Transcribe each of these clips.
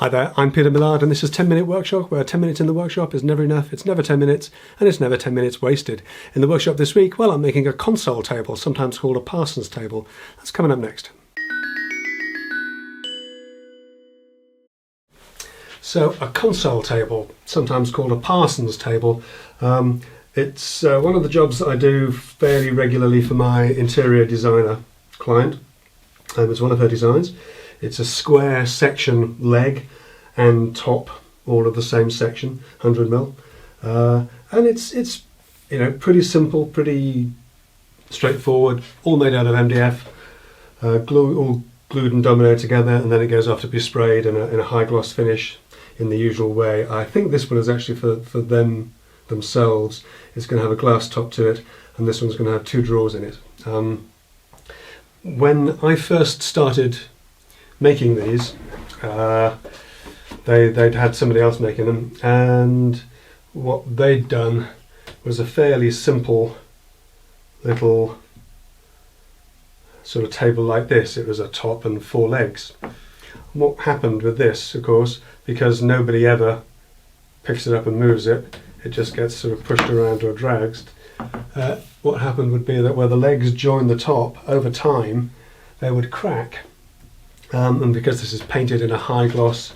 Hi there, I'm Peter Millard and this is 10 Minute Workshop, where 10 minutes in the workshop is never enough, it's never 10 minutes, and it's never 10 minutes wasted. In the workshop this week, well, I'm making a console table, sometimes called a Parsons table. That's coming up next. So, a console table, sometimes called a Parsons table. It's one of the jobs that I do fairly regularly for my interior designer client. It's one of her designs. It's a square section leg and top, all of the same section, 100mm, and it's pretty simple, pretty straightforward, all made out of MDF, all glued and dominated together, and then it goes off to be sprayed in a high gloss finish in the usual way. I think this one is actually for themselves. It's going to have a glass top to it, and this one's going to have two drawers in it. When I first started making these, they'd had somebody else making them, and what they'd done was a fairly simple little sort of table like this. It was a top and four legs. What happened with this, of course, because nobody ever picks it up and moves it, it just gets sort of pushed around or dragged. What happened would be that where the legs join the top, over time they would crack. And because this is painted in a high gloss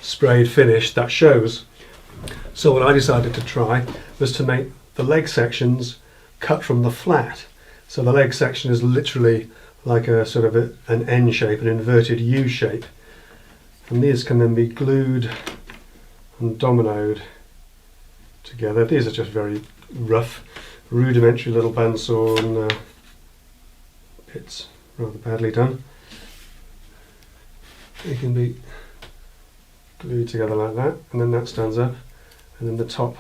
sprayed finish, that shows. So what I decided to try was to make the leg sections cut from the flat. So the leg section is literally like a sort of an N shape, an inverted U shape. And these can then be glued and dominoed together. These are just very rough, rudimentary little bandsaw and bits, rather badly done. They can be glued together like that, and then that stands up, and then the top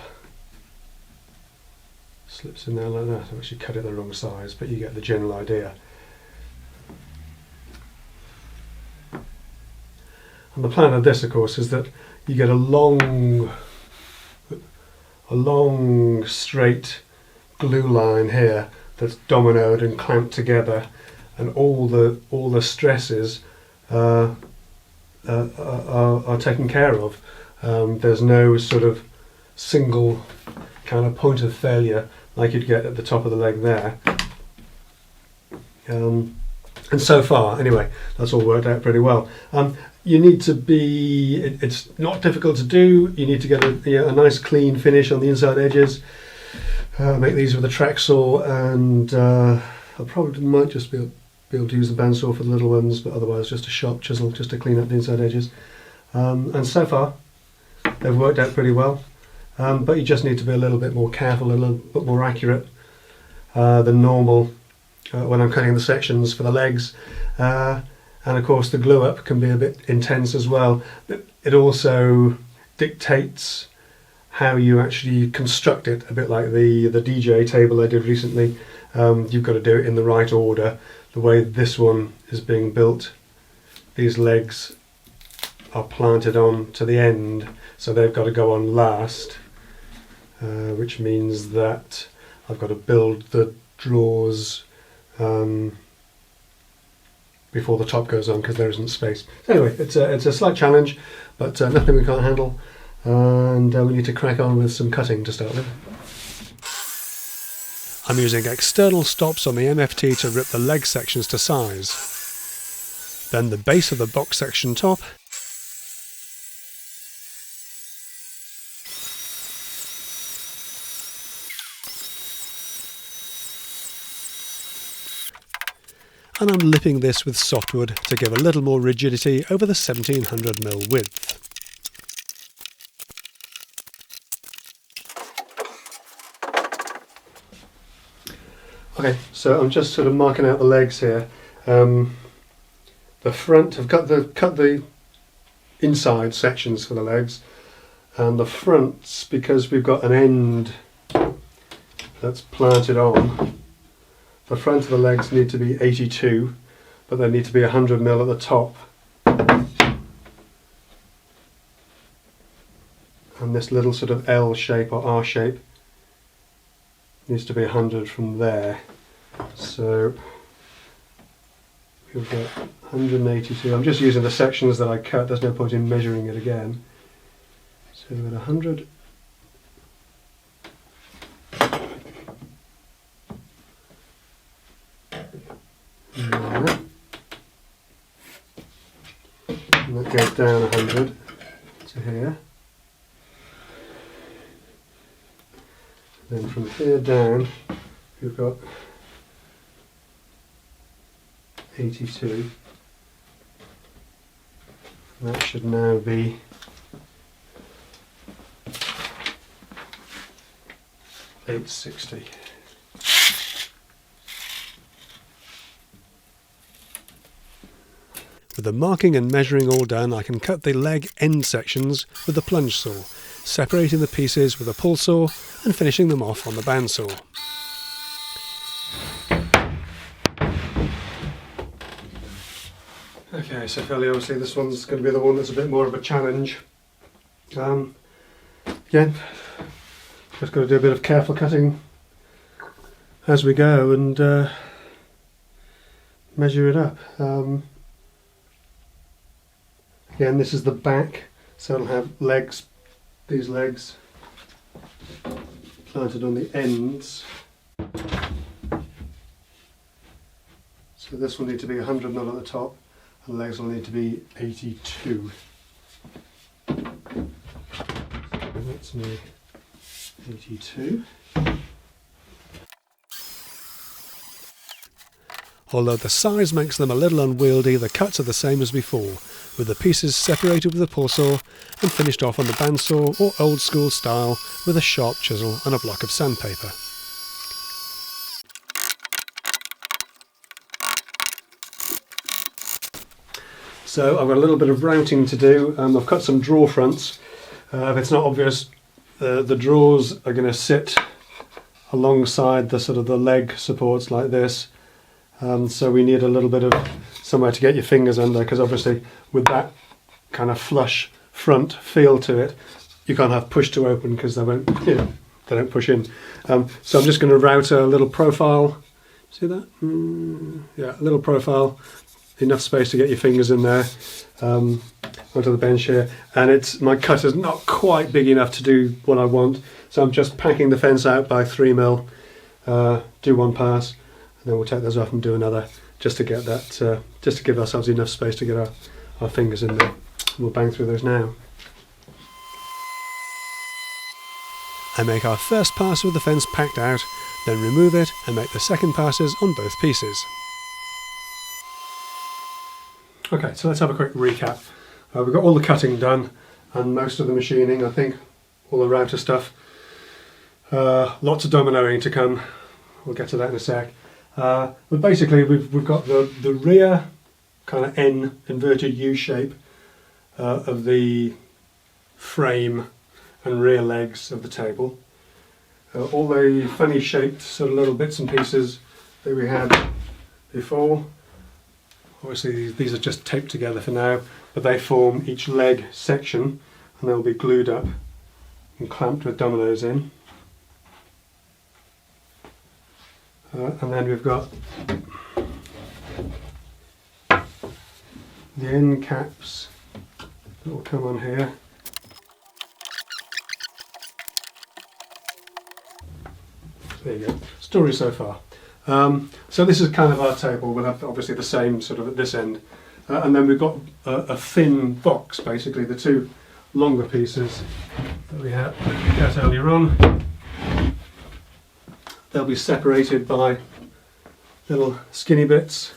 slips in there like that. I've actually cut it the wrong size, but you get the general idea. And the plan of this, of course, is that you get a long straight glue line here that's dominoed and clamped together, and all the stresses are taken care of. There's no sort of single kind of point of failure like you'd get at the top of the leg there. And so far, anyway, that's all worked out pretty well. You need to be, it's not difficult to do, you need to get a nice clean finish on the inside edges. Make these with a track saw, and I probably might just be able to use the bandsaw for the little ones, but otherwise just a sharp chisel just to clean up the inside edges. And so far they've worked out pretty well, but you just need to be a little bit more careful, a little bit more accurate than normal when I'm cutting the sections for the legs. And of course the glue up can be a bit intense as well. It also dictates how you actually construct it, a bit like the DJ table I did recently. You've got to do it in the right order. The way this one is being built, these legs are planted on to the end, so they've got to go on last, which means that I've got to build the drawers before the top goes on, because there isn't space. So anyway, it's a slight challenge, but nothing we can't handle, and we need to crack on with some cutting to start with. I'm using external stops on the MFT to rip the leg sections to size. Then the base of the box section top, and I'm lipping this with softwood to give a little more rigidity over the 1700mm width. Okay, so I'm just sort of marking out the legs here. The front, I've cut the inside sections for the legs, and the fronts, because we've got an end that's planted on, the front of the legs need to be 82, but they need to be 100mm at the top. And this little sort of L shape or R shape needs to be 100 from there. So We've got 182. I'm just using the sections that I cut. There's no point in measuring it again. So we've got 100. And that goes down 100 to here. Then from here down, we've got 82. And that should now be 860. With the marking and measuring all done, I can cut the leg end sections with the plunge saw, separating the pieces with a pull saw and finishing them off on the bandsaw. Okay, so fairly obviously this one's going to be the one that's a bit more of a challenge. Again, just got to do a bit of careful cutting as we go and measure it up. Again, this is the back, so it'll have legs, these legs planted on the ends. So this will need to be 100 mil at the top, and the legs will need to be 82. So that's me 82. Although the size makes them a little unwieldy, the cuts are the same as before, with the pieces separated with a pull saw and finished off on the bandsaw or old school style with a sharp chisel and a block of sandpaper. So I've got a little bit of routing to do. I've cut some drawer fronts. If it's not obvious, the drawers are going to sit alongside the sort of the leg supports like this. So we need a little bit of somewhere to get your fingers under, because obviously with that kind of flush front feel to it, you can't have push to open because they won't, they don't push in. So I'm just going to route a little profile. See that? Yeah, a little profile, enough space to get your fingers in there onto the bench here. And my cut is not quite big enough to do what I want, so I'm just packing the fence out by 3mm. Do one pass. Then we'll take those off and do another, just to get that, just to give ourselves enough space to get our fingers in there. We'll bang through those now. I make our first pass with the fence packed out, then remove it and make the second passes on both pieces. Okay, so let's have a quick recap. We've got all the cutting done and most of the machining, I think, all the router stuff. Lots of dominoing to come. We'll get to that in a sec. But basically we've got the rear kind of N inverted U shape of the frame and rear legs of the table. All the funny shaped sort of little bits and pieces that we had before. Obviously these are just taped together for now, but they form each leg section and they'll be glued up and clamped with dominoes in. And then we've got the end caps that will come on here. There you go. Story so far. So this is kind of our table. We'll have obviously the same sort of at this end. And then we've got a thin box, basically, the two longer pieces that we had cut earlier on. They'll be separated by little skinny bits.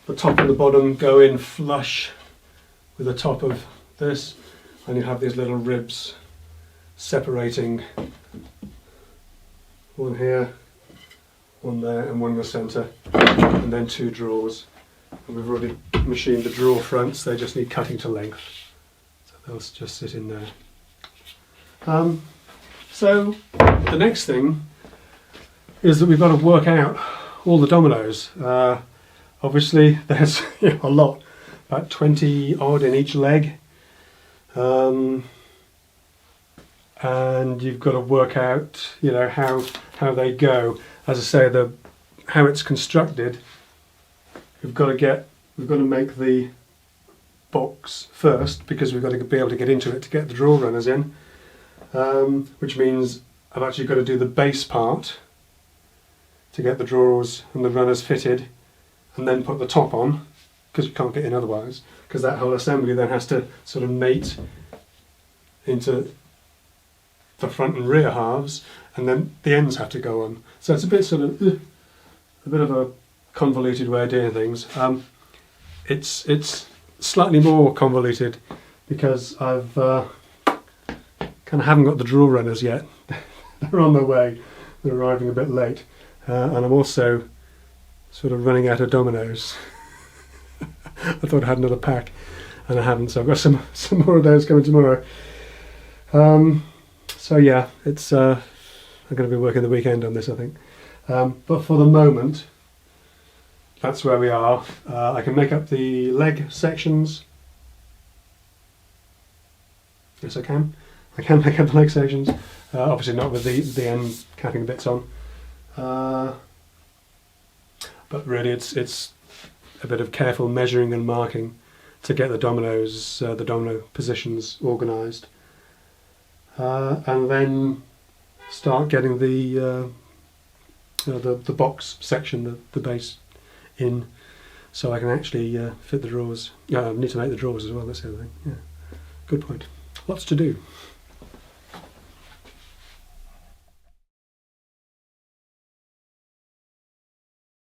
The top and the bottom go in flush with the top of this, and you have these little ribs separating, one here, one there, and one in the centre, and then two drawers. And we've already machined the drawer fronts, they just need cutting to length, so they'll just sit in there. So the next thing is that we've got to work out all the dominoes. Obviously there's a lot, about 20 odd in each leg, and you've got to work out how they go. As I say, how it's constructed we've got to make the box first, because we've got to be able to get into it to get the drawer runners in, which means I've actually got to do the base part to get the drawers and the runners fitted, and then put the top on, because you can't get in otherwise, because that whole assembly then has to sort of mate into the front and rear halves, and then the ends have to go on. So it's a bit sort of a bit of a convoluted way of doing things. It's slightly more convoluted because I've kind of haven't got the drawer runners yet. They're on their way. They're arriving a bit late, and I'm also sort of running out of dominoes. I thought I had another pack, and I haven't. So I've got some more of those coming tomorrow. So yeah, it's I'm going to be working the weekend on this, I think. But for the moment, that's where we are. I can make up the leg sections. Yes, I can. I can make up the leg sections. Obviously not with the end capping bits on. But really, it's a bit of careful measuring and marking to get the dominoes, the domino positions organised, and then start getting the box section, the base, in, so I can actually fit the drawers. I need to make the drawers as well. That's the other thing. Yeah, good point. Lots to do.